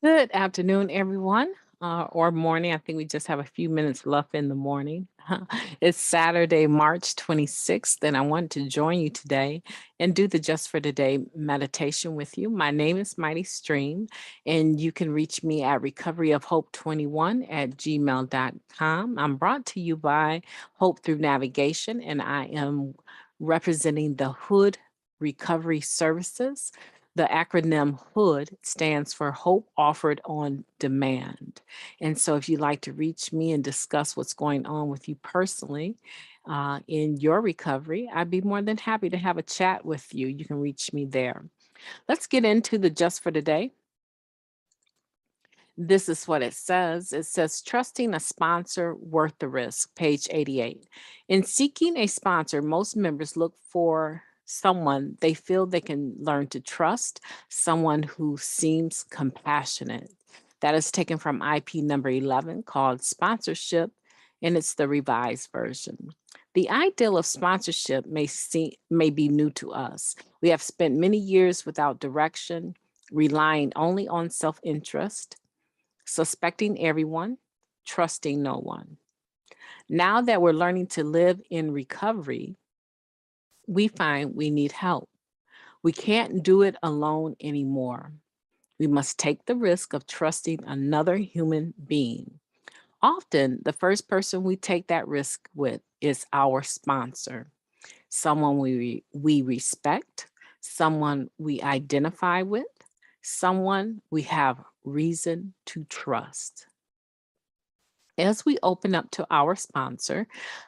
Good afternoon, everyone, or morning. I think we just have a few minutes left in the morning. It's Saturday, March 26th, and I want to join you today and do the Just for Today meditation with you. My name is Mighty Stream, and you can reach me at recoveryofhope21@gmail.com. I'm brought to you by Hope Through Navigation, and I am representing the Hood Recovery Services. The acronym HOOD stands for Hope Offered on Demand. And so, if you'd like to reach me and discuss what's going on with you personally in your recovery, I'd be more than happy to have a chat with you. You can reach me there. Let's get into the Just for Today. This is what it says. It says, trusting a sponsor worth the risk, page 88. In seeking a sponsor, most members look for someone they feel they can learn to trust, someone who seems compassionate. That is taken from IP number 11 called Sponsorship, and it's the revised version. The ideal of sponsorship may be new to us. We have spent many years without direction, relying only on self-interest, suspecting everyone, trusting no one. Now that we're learning to live in recovery, we find we need help. We can't do it alone anymore. We must take the risk of trusting another human being. Often, the first person we take that risk with is our sponsor, someone we respect, someone we identify with, someone we have reason to trust. As we open up to our sponsor,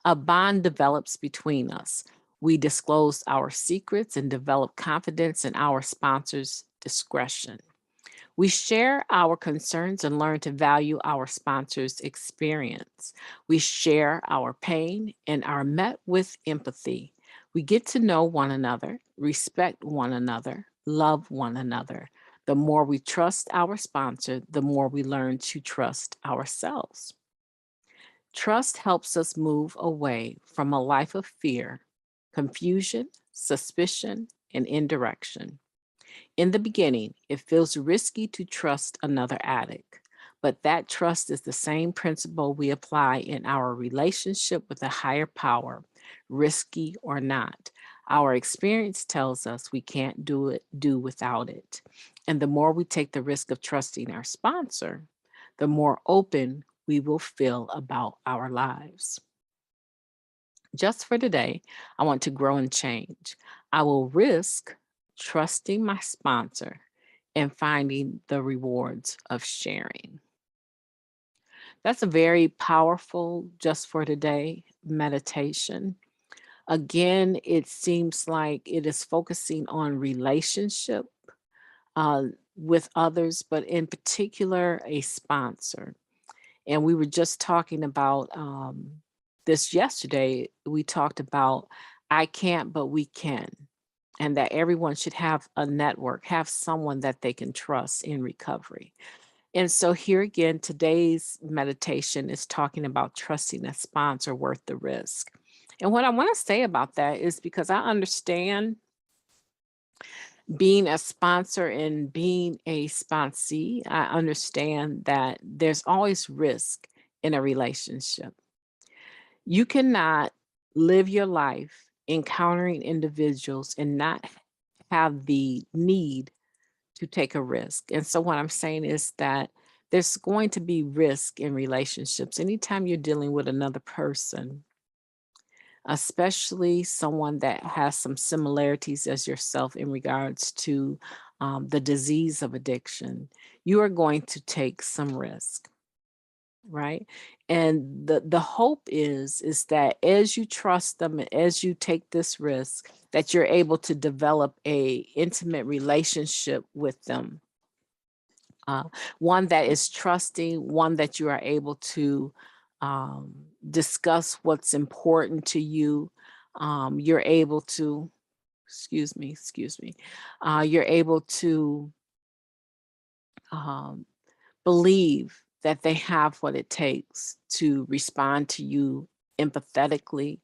a bond develops between us. We disclose our secrets and develop confidence in our sponsor's discretion. We share our concerns and learn to value our sponsor's experience. We share our pain and are met with empathy. We get to know one another, respect one another, love one another. The more we trust our sponsor, the more we learn to trust ourselves. Trust helps us move away from a life of fear, confusion, suspicion, and indirection. In the beginning, it feels risky to trust another addict, but that trust is the same principle we apply in our relationship with a higher power, risky or not. Our experience tells us we can't do without it. And the more we take the risk of trusting our sponsor, the more open we will feel about our lives. Just for today, I want to grow and change. I will risk trusting my sponsor and finding the rewards of sharing. That's a very powerful just for today meditation. Again, it seems like it is focusing on relationship uh, with others, but in particular, a sponsor. And we were just talking about this yesterday. We talked about I can't, but we can, and that everyone should have a network, have someone that they can trust in recovery. And so, here again, today's meditation is talking about trusting a sponsor worth the risk. And what I want to say about that is because I understand being a sponsor and being a sponsee, I understand that there's always risk in a relationship. You cannot live your life encountering individuals and not have the need to take a risk. And so, what I'm saying is that there's going to be risk in relationships anytime you're dealing with another person, especially someone that has some similarities as yourself in regards to the disease of addiction. You are going to take some risk, right? And the hope is that as you trust them and as you take this risk, that you're able to develop a intimate relationship with them, uh, one that is trusting, one that you are able to um, discuss what's important to you. You're able to, excuse me, you're able to um, believe that they have what it takes to respond to you empathetically.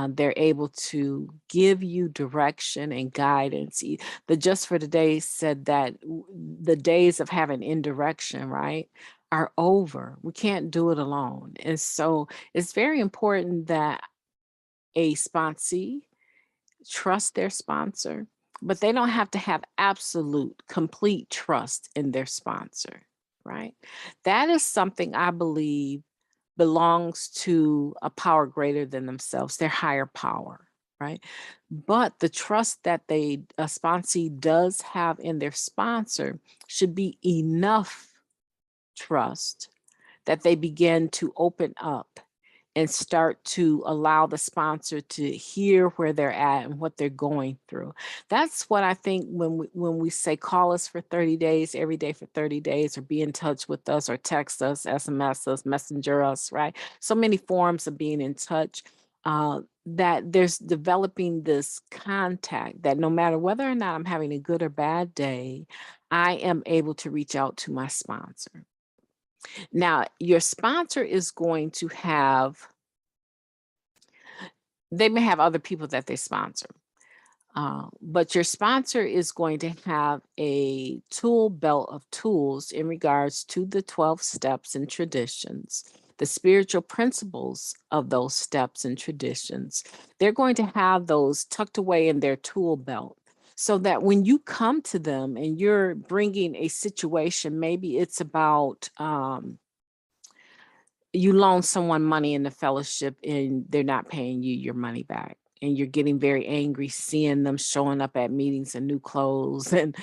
They're able to give you direction and guidance. The Just for Today said that the days of having indirection, right, are over. We can't do it alone. And so it's very important that a sponsee trust their sponsor, but they don't have to have absolute, complete trust in their sponsor, right? That is something I believe belongs to a power greater than themselves, their higher power, right? But the trust that a sponsee does have in their sponsor should be enough trust that they begin to open up and start to allow the sponsor to hear where they're at and what they're going through. That's what I think when we say call us for 30 days, every day for 30 days, or be in touch with us, or text us, SMS us, messenger us, right? So many forms of being in touch. That there's developing this contact that no matter whether or not I'm having a good or bad day, I am able to reach out to my sponsor. Now, your sponsor is going to have, they may have other people that they sponsor, but your sponsor is going to have a tool belt of tools in regards to the 12 steps and traditions, the spiritual principles of those steps and traditions. They're going to have those tucked away in their tool belt, so that when you come to them and you're bringing a situation, maybe it's about, you loan someone money in the fellowship and they're not paying you your money back, and you're getting very angry seeing them showing up at meetings in new clothes and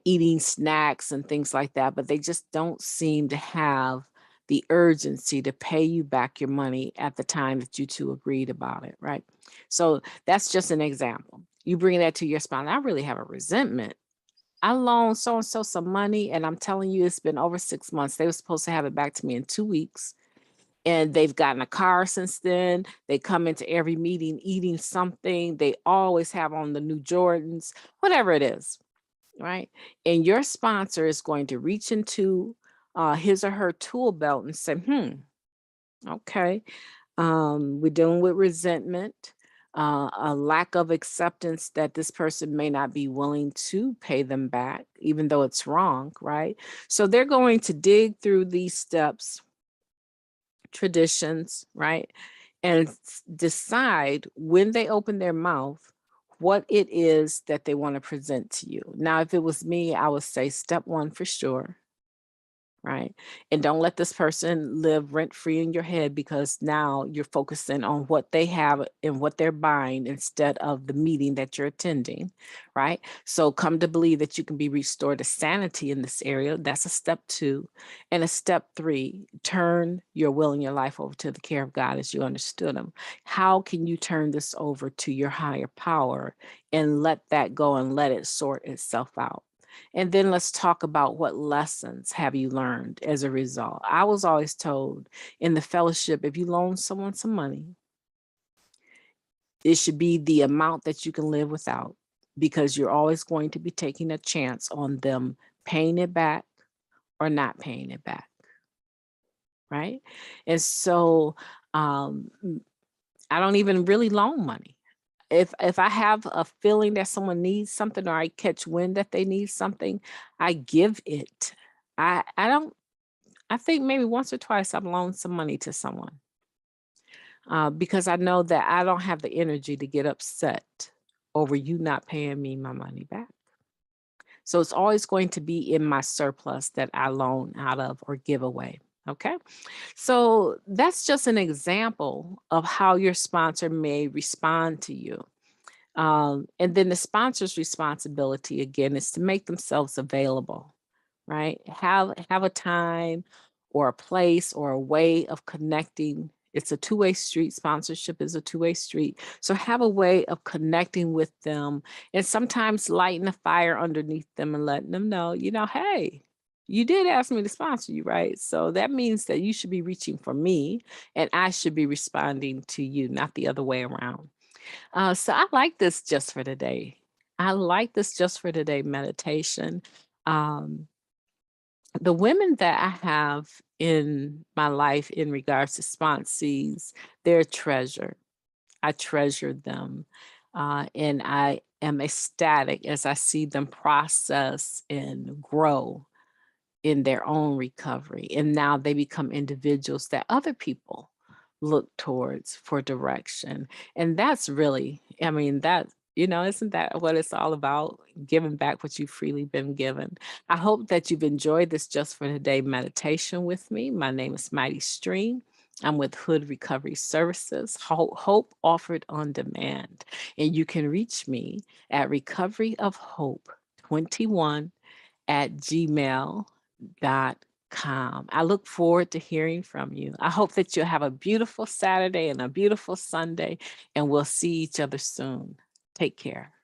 eating snacks and things like that, but they just don't seem to have the urgency to pay you back your money at the time that you two agreed about it, right? So that's just an example. You bring that to your sponsor. I really have a resentment. I loaned so and so some money, and I'm telling you, it's been over 6 months. They were supposed to have it back to me in 2 weeks, and they've gotten a car since then. They come into every meeting eating something. They always have on the new Jordans, whatever it is, right? And your sponsor is going to reach into his or her tool belt and say, okay, we're dealing with resentment, a lack of acceptance that this person may not be willing to pay them back, even though it's wrong, right? So they're going to dig through these steps, traditions, right? And decide when they open their mouth what it is that they want to present to you. Now, if it was me, I would say step one for sure, right? And don't let this person live rent free in your head, because now you're focusing on what they have and what they're buying instead of the meeting that you're attending, right? So come to believe that you can be restored to sanity in this area. That's a step two. And a step three, turn your will and your life over to the care of God as you understood him. How can you turn this over to your higher power and let that go and let it sort itself out? And then let's talk about what lessons have you learned as a result. I was always told in the fellowship, if you loan someone some money, it should be the amount that you can live without, because you're always going to be taking a chance on them paying it back or not paying it back, right? And so um, I don't even really loan money. If I have a feeling that someone needs something, or I catch wind that they need something, I give it. I don't, I think maybe once or twice I've loaned some money to someone, because I know that I don't have the energy to get upset over you not paying me my money back. So it's always going to be in my surplus that I loan out of or give away. Okay. So that's just an example of how your sponsor may respond to you. And then the sponsor's responsibility again is to make themselves available, right? Have a time or a place or a way of connecting. It's a two-way street. Sponsorship is a two-way street. So have a way of connecting with them, and sometimes lighting a fire underneath them and letting them know, hey, you did ask me to sponsor you, right? So that means that you should be reaching for me and I should be responding to you, not the other way around. So I like this just for today. I like this just for today meditation. Um, the women that I have in my life in regards to sponsees, they're a treasure. I treasure them. And I am ecstatic as I see them process and grow in their own recovery. And now they become individuals that other people look towards for direction. And that's really, I mean, that, isn't that what it's all about? Giving back what you've freely been given. I hope that you've enjoyed this Just for Today meditation with me. My name is Mighty Stream. I'm with Hood Recovery Services, Hope Offered on Demand. And you can reach me at recoveryofhope21 at gmail.com. I look forward to hearing from you. I hope that you'll have a beautiful Saturday and a beautiful Sunday, and we'll see each other soon. Take care.